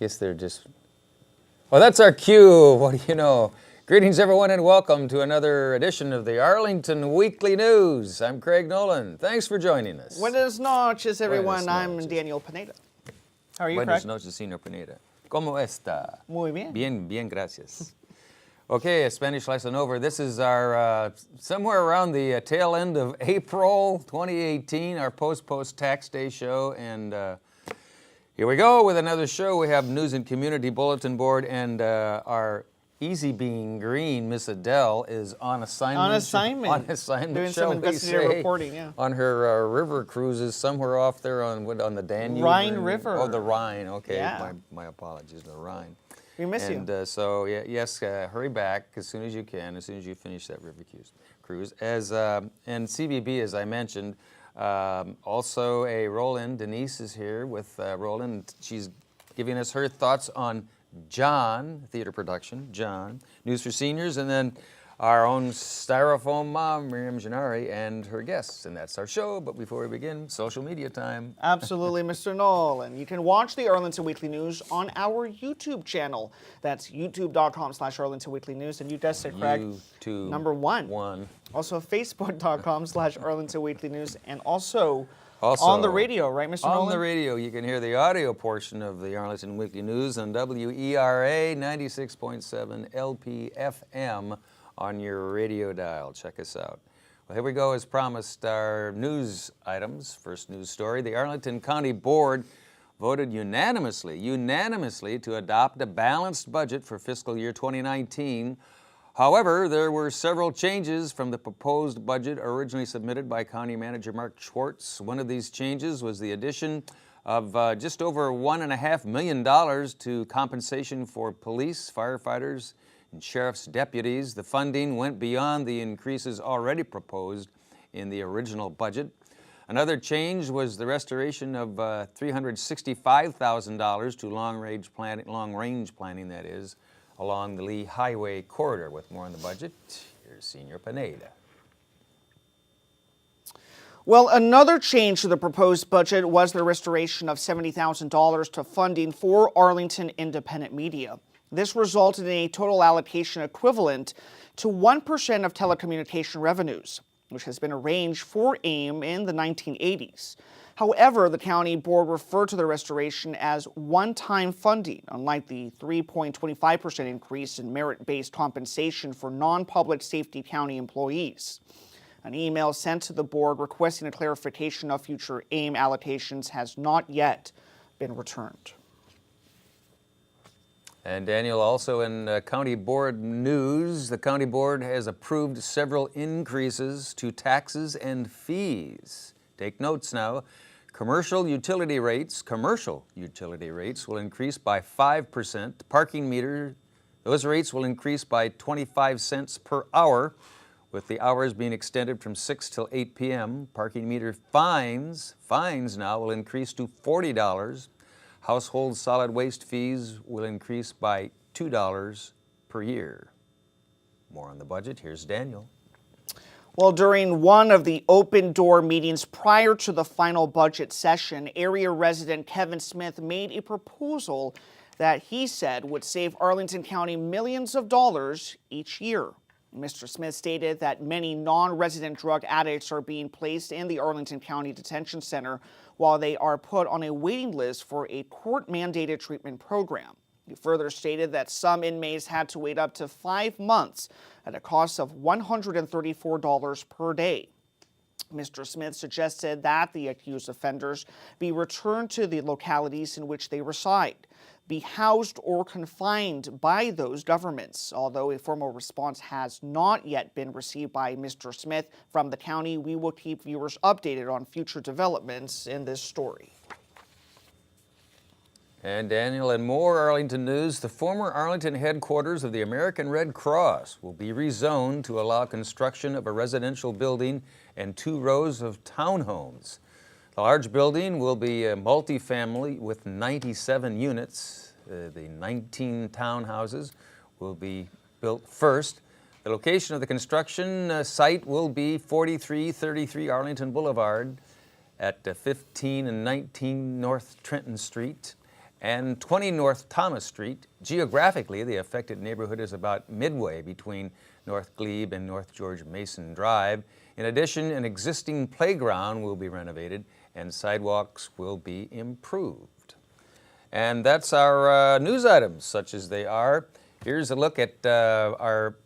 Guess they're just... Well, that's our cue. What do you know? Greetings, everyone, and welcome to another edition of the Arlington Weekly News. I'm Craig Nolan. Thanks for joining us. Buenas noches, everyone. Buenas I'm noches. Daniel Pineda. How are you, Buenas Craig? noches, señor Pineda. ¿Cómo está? Muy bien. Bien, gracias. Okay, a Spanish lesson over. This is our, somewhere around the tail end of April 2018, our post tax day show. And here we go with another show. We have News and Community Bulletin Board, and our easy being green, Miss Adele, is on assignment. On assignment. Doing some investigative reporting, yeah. On her river cruises somewhere off there on the Danube. Rhine River. Oh, the Rhine. Okay, Yeah. my apologies, the Rhine. We miss you. And so, yes, hurry back as soon as you can, as soon as you finish that river cruise. And CBB, as I mentioned, also a roll-in. Denise is here with roll-in. She's giving us her thoughts on John, theater production, John, News for Seniors, and then our own styrofoam mom, Miriam Gennari, and her guests. And that's our show. But before we begin, social media time. Absolutely, Mr. Nolan. You can watch the Arlington Weekly News on our YouTube channel. That's youtube.com/Arlington Weekly News. And you guessed it, Craig. YouTube. Number one. One. Also, facebook.com/Arlington Weekly News. And also on the radio, right, Mr. Nolan? On the radio, you can hear the audio portion of the Arlington Weekly News on WERA 96.7 LPFM on your radio dial. Check us out. Well, here we go. As promised, our news items. First news story. The Arlington County Board voted unanimously to adopt a balanced budget for fiscal year 2019. However, there were several changes from the proposed budget originally submitted by County Manager Mark Schwartz. One of these changes was the addition of just over $1.5 million to compensation for police, firefighters, and sheriff's deputies. The funding went beyond the increases already proposed in the original budget. Another change was the restoration of $365,000 to long-range planning, that is, along the Lee Highway corridor. With more on the budget, here's Senior Pineda. Well, another change to the proposed budget was the restoration of $70,000 to funding for Arlington Independent Media. This resulted in a total allocation equivalent to 1% of telecommunication revenues, which has been arranged for AIM in the 1980s. However, the county board referred to the restoration as one-time funding, unlike the 3.25% increase in merit-based compensation for non-public safety county employees. An email sent to the board requesting a clarification of future AIM allocations has not yet been returned. And Daniel, also in county board news, the county board has approved several increases to taxes and fees. Take notes now. Commercial utility rates will increase by 5%. Parking meter, those rates will increase by 25 cents per hour, with the hours being extended from 6 till 8 p.m. Parking meter fines now will increase to $40. Household solid waste fees will increase by $2 per year. More on the budget. Here's Daniel. Well, during one of the open door meetings prior to the final budget session, area resident Kevin Smith made a proposal that he said would save Arlington County millions of dollars each year. Mr. Smith stated that many non-resident drug addicts are being placed in the Arlington County Detention Center while they are put on a waiting list for a court-mandated treatment program. He further stated that some inmates had to wait up to 5 months at a cost of $134 per day. Mr. Smith suggested that the accused offenders be returned to the localities in which they reside, be housed or confined by those governments. Although a formal response has not yet been received by Mr. Smith from the county, we will keep viewers updated on future developments in this story. And Daniel, and more Arlington news. The former Arlington headquarters of the American Red Cross will be rezoned to allow construction of a residential building and 2 rows of townhomes. The large building will be a multifamily with 97 units. The 19 townhouses will be built first. The location of the construction site will be 4333 Arlington Boulevard at 15 and 19 North Trenton Street. and 20 North Thomas Street. Geographically, the affected neighborhood is about midway between North Glebe and North George Mason Drive. In addition, an existing playground will be renovated and sidewalks will be improved. And that's our news items, such as they are. Here's a look at our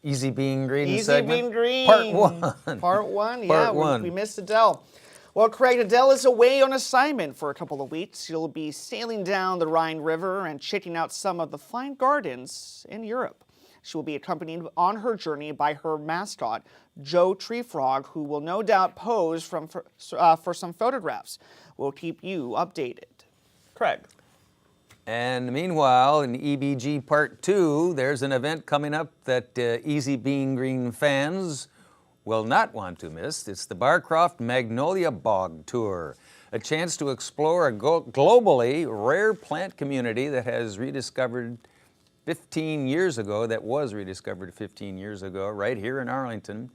Easy Being Green segment. Easy Being Green. Part one. Part one, yeah. Part one. We missed Adele. Well, Craig, Adele is away on assignment for a couple of weeks. She'll be sailing down the Rhine River and checking out some of the fine gardens in Europe. She will be accompanied on her journey by her mascot, Joe Tree Frog, who will no doubt pose for some photographs. We'll keep you updated. Craig. And meanwhile, in EBG Part 2, there's an event coming up that Easy Being Green fans will not want to miss. It's the Barcroft Magnolia Bog Tour, a chance to explore a globally rare plant community that was rediscovered 15 years ago, right here in Arlington.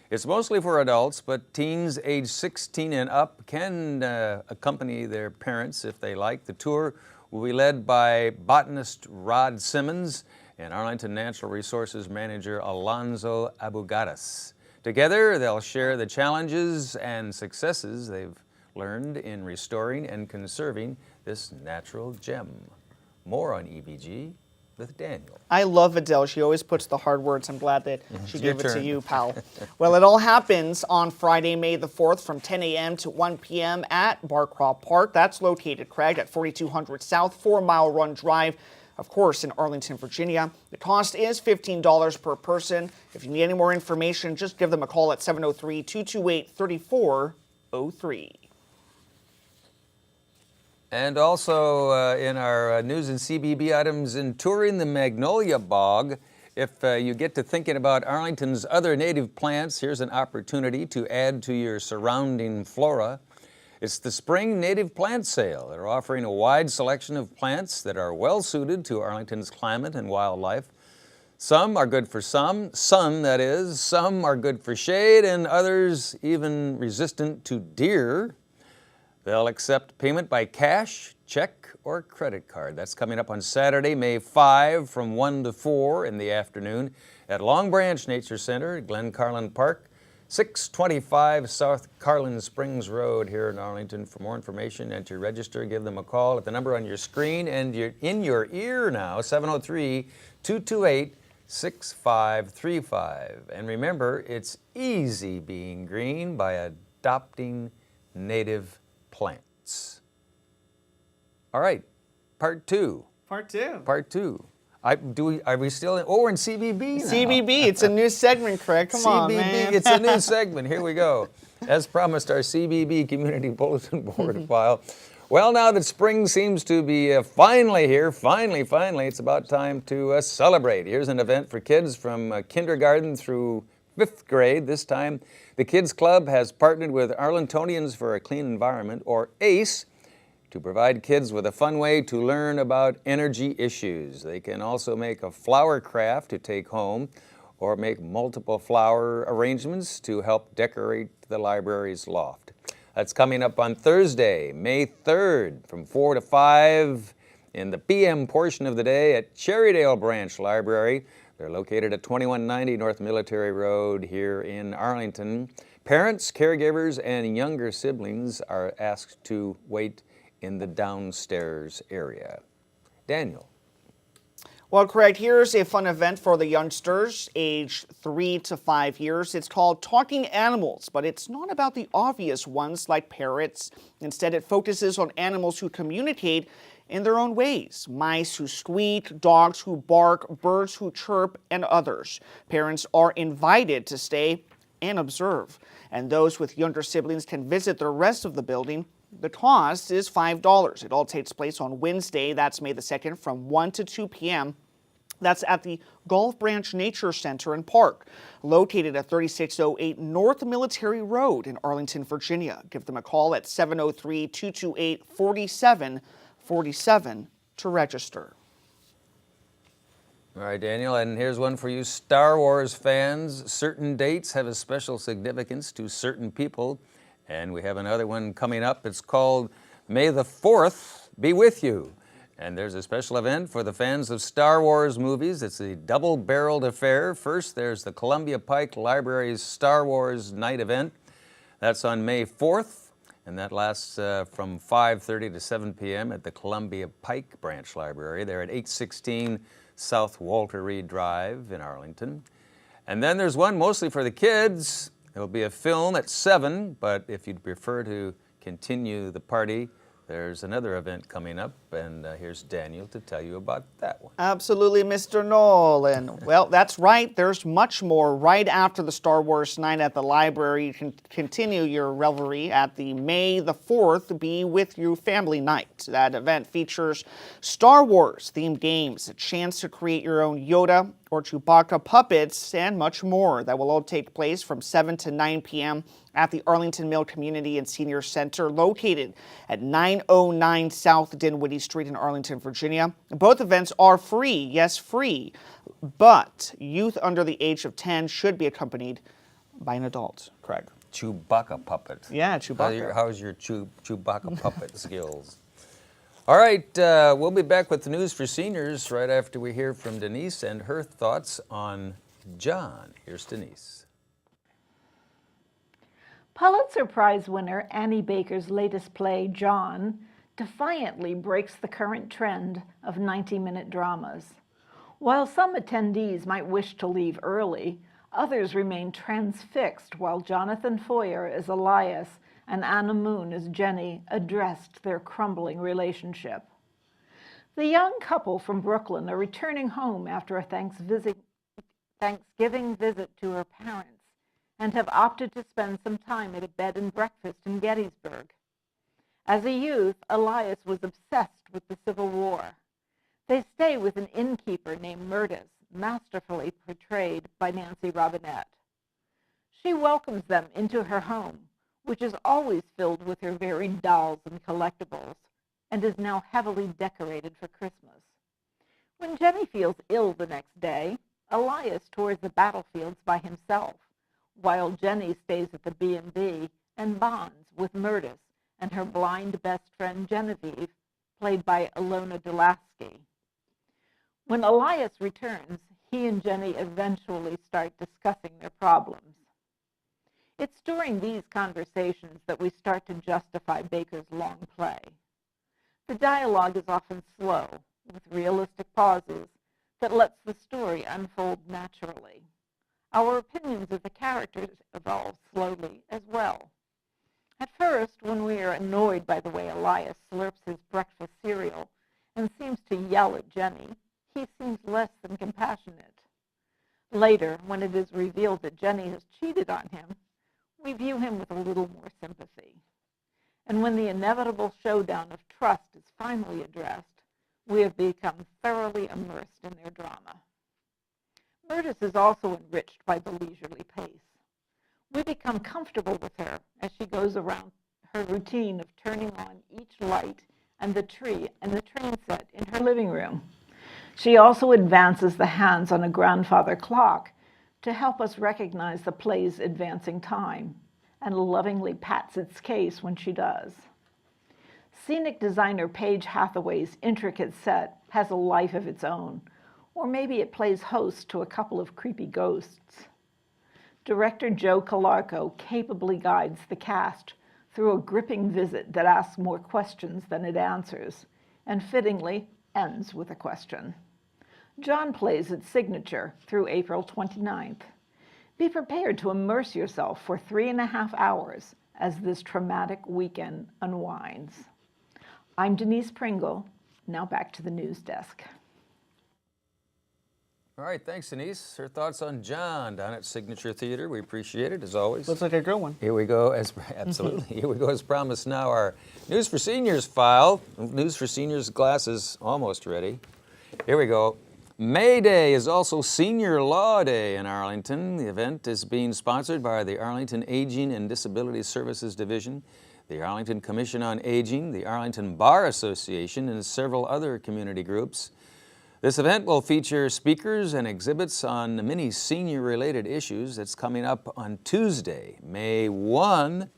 It's mostly for adults, but teens age 16 and up can accompany their parents if they like. The tour will be led by botanist Rod Simmons and Arlington Natural Resources Manager Alonzo Abugadas. Together, they'll share the challenges and successes they've learned in restoring and conserving this natural gem. More on EBG with Daniel. I love Adele. She always puts the hard words. I'm glad that she gave it to turn. you, pal. Well, it all happens on Friday, May the 4th from 10 a.m. to 1 p.m. at Barcroft Park. That's located, Craig, at 4200 South 4 Mile Run Drive, of course, in Arlington, Virginia. The cost is $15 per person. If you need any more information, just give them a call at 703-228-3403. And also in our news and CBB items, in touring the Magnolia Bog, if you get to thinking about Arlington's other native plants, here's an opportunity to add to your surrounding flora. It's the Spring Native Plant Sale. They're offering a wide selection of plants that are well suited to Arlington's climate and wildlife. Some are good for sun, that is. Some are good for shade, and others even resistant to deer. They'll accept payment by cash, check, or credit card. That's coming up on Saturday, May 5 from 1 to 4 in the afternoon at Long Branch Nature Center at Glen Carlin Park, 625 South Carlin Springs Road here in Arlington. For more information and to register, give them a call at the number on your screen and in your ear now, 703-228-6535. And remember, it's easy being green by adopting native plants. All right, part two. Part two. Part two. Are we still in? Oh, we're in CBB now. CBB, it's a new segment, Craig. Come on, man. It's a new segment. Here we go. As promised, our CBB Community Bulletin Board file. Well, now that spring seems to be finally here, finally, it's about time to celebrate. Here's an event for kids from kindergarten through 5th grade. This time, the Kids Club has partnered with Arlingtonians for a Clean Environment, or ACE, to provide kids with a fun way to learn about energy issues. They can also make a flower craft to take home or make multiple flower arrangements to help decorate the library's loft. That's coming up on Thursday, May 3rd from 4 to 5 in the PM portion of the day at Cherrydale Branch Library. They're located at 2190 North Military Road here in Arlington. Parents, caregivers, and younger siblings are asked to wait in the downstairs area. Daniel. Well, Craig, here's a fun event for the youngsters, aged 3 to 5 years. It's called Talking Animals, but it's not about the obvious ones like parrots. Instead, it focuses on animals who communicate in their own ways. Mice who squeak, dogs who bark, birds who chirp, and others. Parents are invited to stay and observe, and those with younger siblings can visit the rest of the building. The cost is $5. It all takes place on Wednesday, that's May the 2nd, from 1 to 2 p.m. That's at the Gulf Branch Nature Center and Park, located at 3608 North Military Road in Arlington, Virginia. Give them a call at 703-228-4747 to register. All right, Daniel, and here's one for you Star Wars fans. Certain dates have a special significance to certain people, and we have another one coming up. It's called May the 4th Be With You. And there's a special event for the fans of Star Wars movies. It's a double-barreled affair. First, there's the Columbia Pike Library's Star Wars Night event. That's on May 4th, and that lasts from 5:30 to 7 p.m. at the Columbia Pike Branch Library. They're at 816 South Walter Reed Drive in Arlington. And then there's one mostly for the kids. There'll be a film at 7, but if you'd prefer to continue the party, there's another event coming up, and here's Daniel to tell you about that one. Absolutely, Mr. Nolan. Well, that's right. There's much more right after the Star Wars Night at the library. You can continue your revelry at the May the 4th Be With You Family Night. That event features Star Wars themed games, a chance to create your own Yoda or Chewbacca puppets, and much more. That will all take place from 7 to 9 p.m. at the Arlington Mill Community and Senior Center, located at 909 South Dinwiddie Street in Arlington, Virginia. Both events are free, yes, free, but youth under the age of 10 should be accompanied by an adult. Craig. Chewbacca puppet. Yeah, Chewbacca. How's your Chewbacca puppet skills? All right, we'll be back with the news for seniors right after we hear from Denise and her thoughts on John. Here's Denise. Pulitzer Prize winner Annie Baker's latest play, John, defiantly breaks the current trend of 90-minute dramas. While some attendees might wish to leave early, others remain transfixed while Jonathan Foyer as Elias and Anna Moon as Jenny addressed their crumbling relationship. The young couple from Brooklyn are returning home after a Thanksgiving visit to her parents and have opted to spend some time at a bed and breakfast in Gettysburg. As a youth, Elias was obsessed with the Civil War. They stay with an innkeeper named Murtis, masterfully portrayed by Nancy Robinette. She welcomes them into her home, which is always filled with her varied dolls and collectibles, and is now heavily decorated for Christmas. When Jenny feels ill the next day, Elias tours the battlefields by himself, while Jenny stays at the B&B and bonds with Murtis and her blind best friend Genevieve, played by Ilona Dulaski. When Elias returns, he and Jenny eventually start discussing their problems. It's during these conversations that we start to justify Baker's long play. The dialogue is often slow, with realistic pauses that lets the story unfold naturally. Our opinions of the characters evolve slowly as well. At first, when we are annoyed by the way Elias slurps his breakfast cereal and seems to yell at Jenny, he seems less than compassionate. Later, when it is revealed that Jenny has cheated on him, we view him with a little more sympathy. And when the inevitable showdown of trust is finally addressed, we have become thoroughly immersed in their drama. Murtis is also enriched by the leisurely pace. We become comfortable with her as she goes around her routine of turning on each light and the tree and the train set in her living room. She also advances the hands on a grandfather clock to help us recognize the play's advancing time, and lovingly pats its case when she does. Scenic designer Paige Hathaway's intricate set has a life of its own, or maybe it plays host to a couple of creepy ghosts. Director Joe Calarco capably guides the cast through a gripping visit that asks more questions than it answers, and fittingly ends with a question. John plays its signature through April 29th. Be prepared to immerse yourself for 3.5 hours as this traumatic weekend unwinds. I'm Denise Pringle. Now back to the news desk. All right, thanks, Denise. Her thoughts on John down at Signature Theater. We appreciate it, as always. Looks like a good one. Here we go, absolutely. Here we go, as promised now, our News for Seniors file. News for Seniors glasses almost ready. Here we go. May Day is also Senior Law Day in Arlington. The event is being sponsored by the Arlington Aging and Disability Services Division, the Arlington Commission on Aging, the Arlington Bar Association, and several other community groups. This event will feature speakers and exhibits on many senior-related issues. That's coming up on Tuesday, May 1,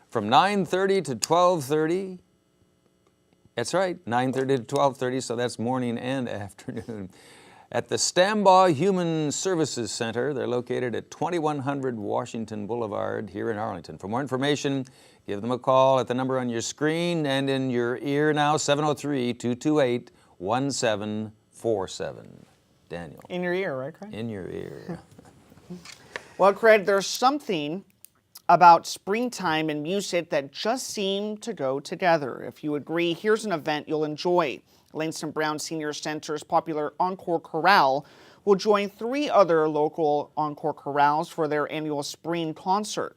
from 9:30 to 12:30 That's right, 9:30 to 12:30, so that's morning and afternoon. At the Stambaugh Human Services Center. They're located at 2100 Washington Boulevard here in Arlington. For more information, give them a call at the number on your screen and in your ear now, 703-228-1747. Daniel. In your ear, right, Craig? In your ear. Well, Craig, there's something about springtime and music that just seem to go together. If you agree, here's an event you'll enjoy. Langston Brown Senior Center's popular Encore Chorale will join 3 other local Encore Chorales for their annual spring concert.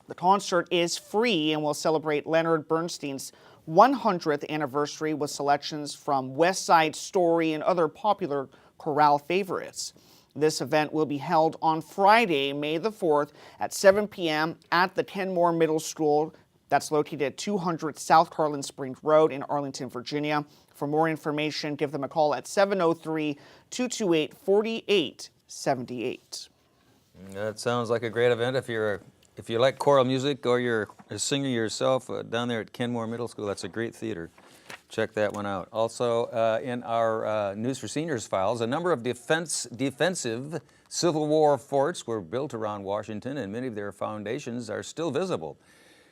The concert is free and will celebrate Leonard Bernstein's 100th anniversary with selections from West Side Story and other popular chorale favorites. This event will be held on Friday, May the 4th at 7 p.m. at the Kenmore Middle School. That's located at 200 South Carlin Springs Road in Arlington, Virginia. For more information, give them a call at 703-228-4878. That sounds like a great event. If you like choral music or you're a singer yourself down there at Kenmore Middle School, that's a great theater. Check that one out. Also, in our News for Seniors files, a number of defensive Civil War forts were built around Washington, and many of their foundations are still visible.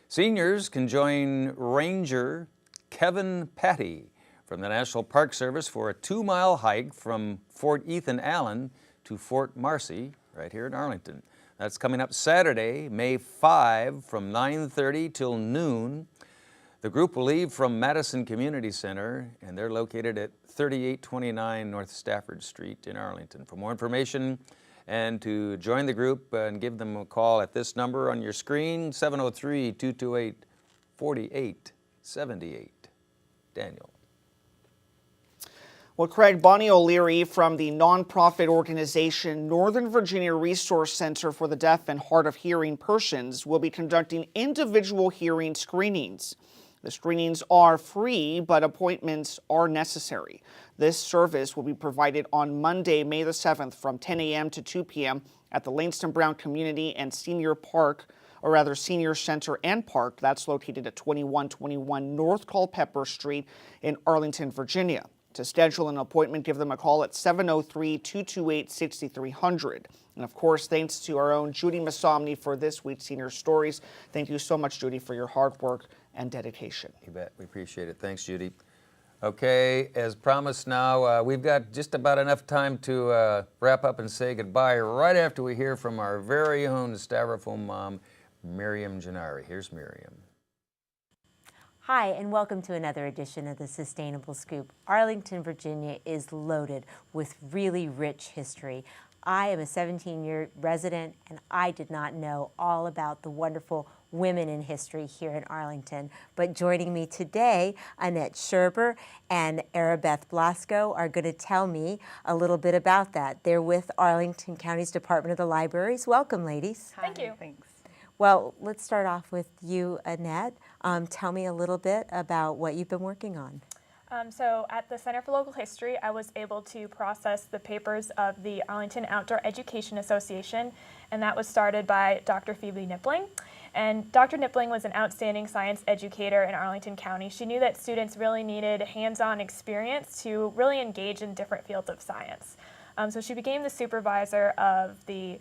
Seniors can join Ranger Kevin Patty from the National Park Service for a 2-mile hike from Fort Ethan Allen to Fort Marcy, right here in Arlington. That's coming up Saturday, May 5, from 9:30 till noon. The group will leave from Madison Community Center, and they're located at 3829 North Stafford Street in Arlington. For more information and to join the group and give them a call at this number on your screen, 703-228-4878. Daniel. Well, Craig, Bonnie O'Leary from the nonprofit organization Northern Virginia Resource Center for the Deaf and Hard of Hearing Persons will be conducting individual hearing screenings. The screenings are free, but appointments are necessary. This service will be provided on Monday, May the 7th from 10 a.m. to 2 p.m. at the Langston Brown Community and Senior Senior Center and Park. That's located at 2121 North Culpeper Street in Arlington, Virginia. To schedule an appointment, give them a call at 703-228-6300. And of course, thanks to our own Judy Masomny for this week's Senior Stories. Thank you so much, Judy, for your hard work and dedication. You bet. We appreciate it. Thanks, Judy. Okay, as promised now, we've got just about enough time to wrap up and say goodbye right after we hear from our very own Styrofoam mom, Miriam Gennari. Here's Miriam. Hi, and welcome to another edition of the Sustainable Scoop. Arlington, Virginia is loaded with really rich history. I am a 17-year resident, and I did not know all about the wonderful women in history here in Arlington. But joining me today, Annette Scherber and Arabeth Balasko are going to tell me a little bit about that. They're with Arlington County's Department of the Libraries. Welcome, ladies. Thank you. Thanks. Well, let's start off with you, Annette. Tell me a little bit about what you've been working on. So at the Center for Local History, I was able to process the papers of the Arlington Outdoor Education Association, and that was started by Dr. Phoebe Nippling. And Dr. Nippling was an outstanding science educator in Arlington County. She knew that students really needed hands-on experience to really engage in different fields of science. So she became the supervisor of the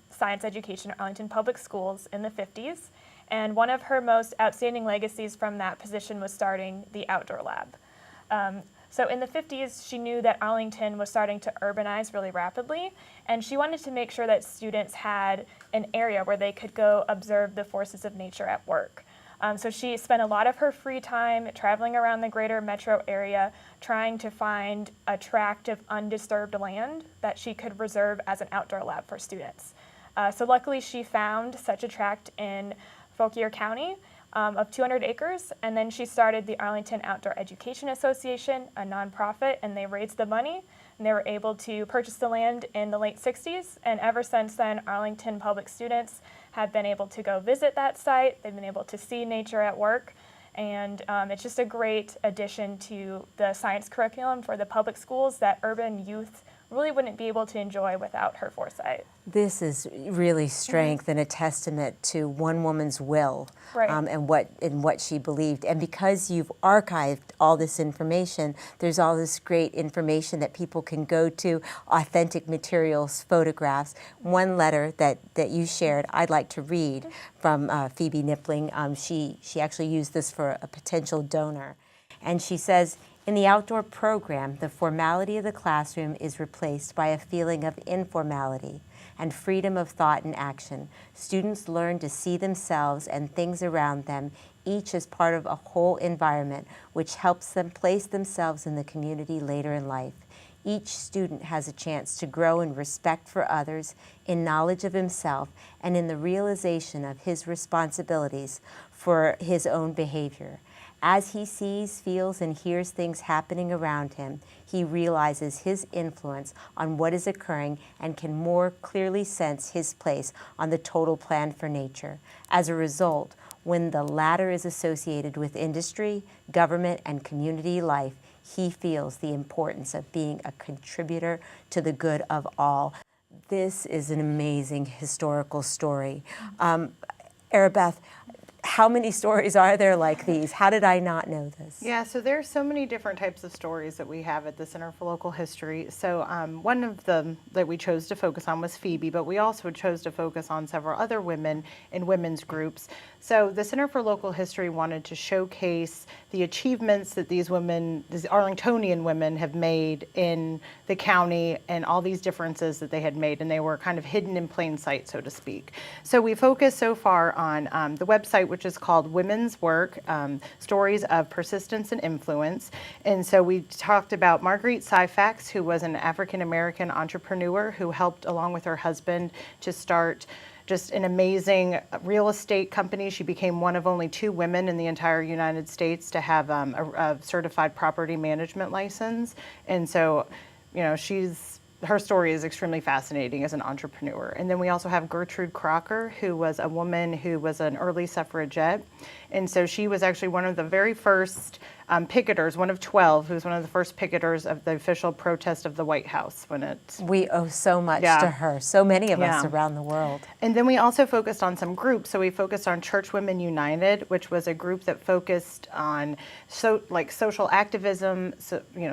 science education at Arlington Public Schools in the 50s. And one of her most outstanding legacies from that position was starting the Outdoor Lab. So in the 50s, she knew that Arlington was starting to urbanize really rapidly, and she wanted to make sure that students had an area where they could go observe the forces of nature at work. So she spent a lot of her free time traveling around the greater metro area trying to find a tract of undisturbed land that she could reserve as an outdoor lab for students. So luckily she found such a tract in Fauquier County of 200 acres, and then she started the Arlington Outdoor Education Association, a nonprofit, and they raised the money, and they were able to purchase the land in the late 60s, and ever since then, Arlington public students have been able to go visit that site. They've been able to see nature at work, and it's just a great addition to the science curriculum for the public schools that urban youth really wouldn't be able to enjoy without her foresight. This is really strength and a testament to one woman's will, Right. and what she believed. And because you've archived all this information, there's all this great information that people can go to, authentic materials, photographs. One letter that you shared, I'd like to read from Phoebe Nippling. She actually used this for a potential donor. And she says, in the outdoor program, the formality of the classroom is replaced by a feeling of informality and freedom of thought and action. Students learn to see themselves and things around them, each as part of a whole environment, which helps them place themselves in the community later in life. Each student has a chance to grow in respect for others, in knowledge of himself, and in the realization of his responsibilities for his own behavior. As he sees, feels, and hears things happening around him, he realizes his influence on what is occurring and can more clearly sense his place on the total plan for nature. As a result, when the latter is associated with industry, government, and community life, he feels the importance of being a contributor to the good of all. This is an amazing historical story. Arabeth, how many stories are there like these? How did I not know this? Yeah, so there's so many different types of stories that we have at the Center for Local History. So one of them that we chose to focus on was Phoebe, but we also chose to focus on several other women in women's groups. So the Center for Local History wanted to showcase the achievements that these women, these Arlingtonian women, have made in the county and all these differences that they had made, and they were kind of hidden in plain sight, so to speak. So we focused so far on the website, which is called Women's Work, Stories of Persistence and Influence. And so we talked about Marguerite Syfax, who was an African-American entrepreneur who helped, along with her husband, to start just an amazing real estate company. She became one of only 2 women in the entire United States to have a certified property management license. And so, you know, her story is extremely fascinating as an entrepreneur. And then we also have Gertrude Crocker, who was a woman who was an early suffragette. And so she was actually one of the very first picketers, one of 12, who was one of the first picketers of the official protest of the White House when it... We owe so much to her, so many of us around the world. And then we also focused on some groups. So we focused on Church Women United, which was a group that focused on social activism,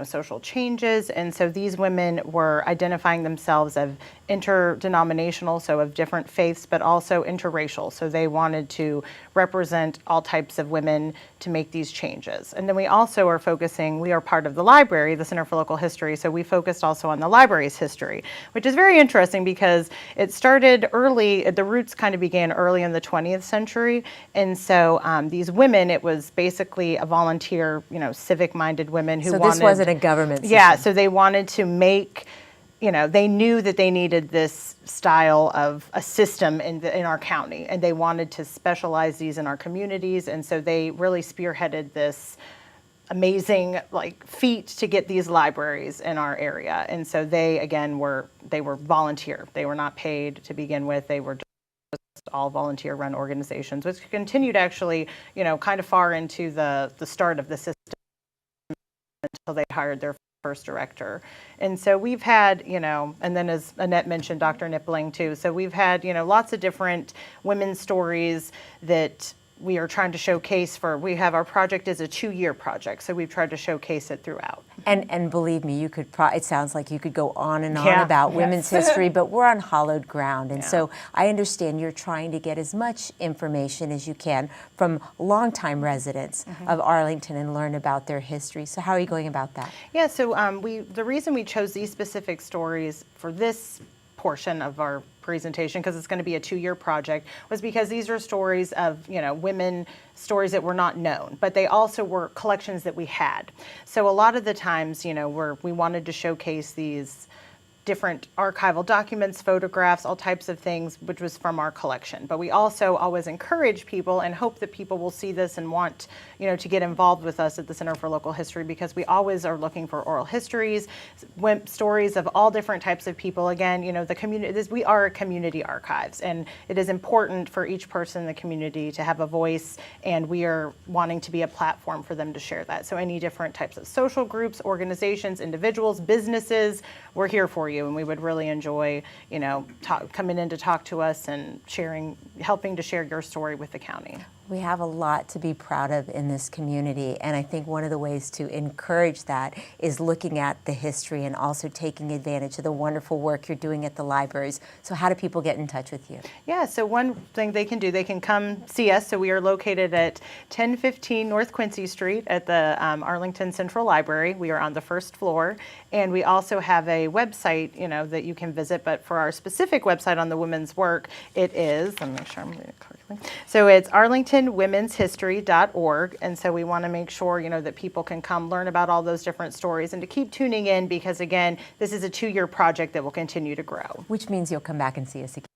social changes. And so these women were identifying themselves as interdenominational, so of different faiths, but also interracial. So they wanted to represent all types of women to make these changes. And then we also are focusing, we are part of the library, the Center for Local History, so we focused also on the library's history, which is very interesting because it started early, the roots kind of began early in the 20th century. And so these women, it was basically a volunteer, civic-minded women who wanted... So this wasn't a government system. Yeah, so they wanted to make... they knew that they needed this style of a system in our county, and they wanted to specialize these in our communities, and so they really spearheaded this amazing feat to get these libraries in our area. And so they, again, were volunteer. They were not paid to begin with. They were just all volunteer-run organizations, which continued actually, kind of far into the start of the system until they hired their first director. And so we've had, and then as Annette mentioned, Dr. Nippling too. So we've had, lots of different women's stories that we are trying to showcase our project is a 2-year project. So we've tried to showcase it throughout. And believe me, it sounds like you could go on and on about women's history, but we're on hallowed ground. And so I understand you're trying to get as much information as you can from longtime residents of Arlington and learn about their history. So how are you going about that? Yeah, so the reason we chose these specific stories for this portion of our presentation, because it's going to be a 2-year project, was because these are stories of women, stories that were not known, but they also were collections that we had. So a lot of the times we wanted to showcase these different archival documents, photographs, all types of things, which was from our collection. But we also always encourage people and hope that people will see this and want, to get involved with us at the Center for Local History, because we always are looking for oral histories, stories of all different types of people. Again, the community, we are community archives, and it is important for each person in the community to have a voice, and we are wanting to be a platform for them to share that. So any different types of social groups, organizations, individuals, businesses, we're here for you, and we would really enjoy, coming in to talk to us and helping to share your story with the county. We have a lot to be proud of in this community, and I think one of the ways to encourage that is looking at the history and also taking advantage of the wonderful work you're doing at the libraries. So how do people get in touch with you? Yeah, so one thing they can do, they can come see us. So we are located at 1015 North Quincy Street at the Arlington Central Library. We are on the first floor, and we also have a website, that you can visit. But for our specific website on the women's work, it is, let me make sure I'm reading it correctly. So it's arlingtonwomenshistory.org, and so we want to make sure, that people can come learn about all those different stories and to keep tuning in, because again, this is a 2-year project that will continue to grow. Which means you'll come back and see us again.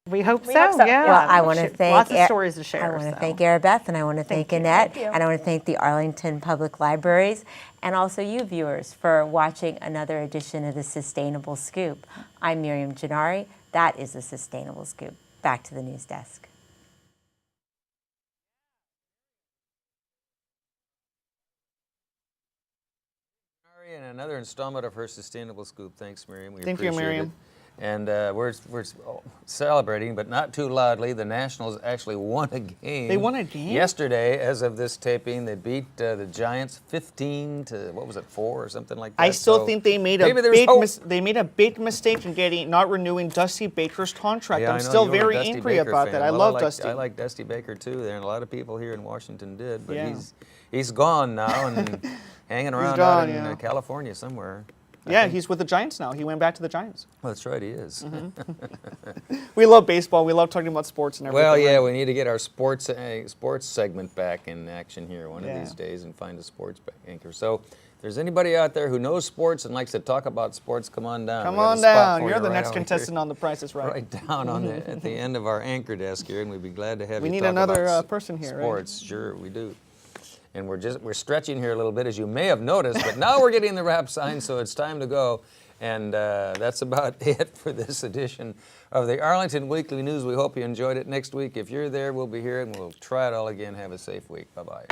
We hope so. Yeah. Well, I want to thank lots of stories to share. I want to thank Arabeth, and I want to thank Annette, Thank you. and I want to thank the Arlington Public Libraries, and also you viewers for watching another edition of the Sustainable Scoop. I'm Miriam Gennari. That is the Sustainable Scoop. Back to the news desk. And another installment of her Sustainable Scoop. Thanks, Miriam. We Thank you, appreciate Miriam. it. And we're celebrating, but not too loudly. The Nationals actually won a game. They won a game? Yesterday, as of this taping, they beat the Giants 15 to, what was it, 4 or something like that? I still So think they made maybe a there's big hope. they made a big mistake in not renewing Dusty Baker's contract. Yeah, I I'm know still you were a very Dusty angry Baker about fan. that. I Well, love like, Dusty. I like Dusty Baker too. There, and a lot of people here in Washington did, but Yeah. he's gone now and hanging around gone, out in yeah. California somewhere. I Yeah, think. he's with the Giants now. He went back to the Giants. Well, that's right, he is. We love baseball. We love talking about sports and everything. Well, yeah, right? we need to get our sports segment back in action here one of Yeah. these days and find a sports anchor. So, if there's anybody out there who knows sports and likes to talk about sports, come on down. Come We got a on spot down. for You're you the right next over contestant here, on The Price is Right. right down on at the end of our anchor desk here, and we'd be glad to have We you need talk another about person here, right? sports. Sure, we do. And we're stretching here a little bit, as you may have noticed, but now we're getting the wrap sign, so it's time to go. And that's about it for this edition of the Arlington Weekly News. We hope you enjoyed it. Next week, if you're there, we'll be here, and we'll try it all again. Have a safe week. Bye-bye.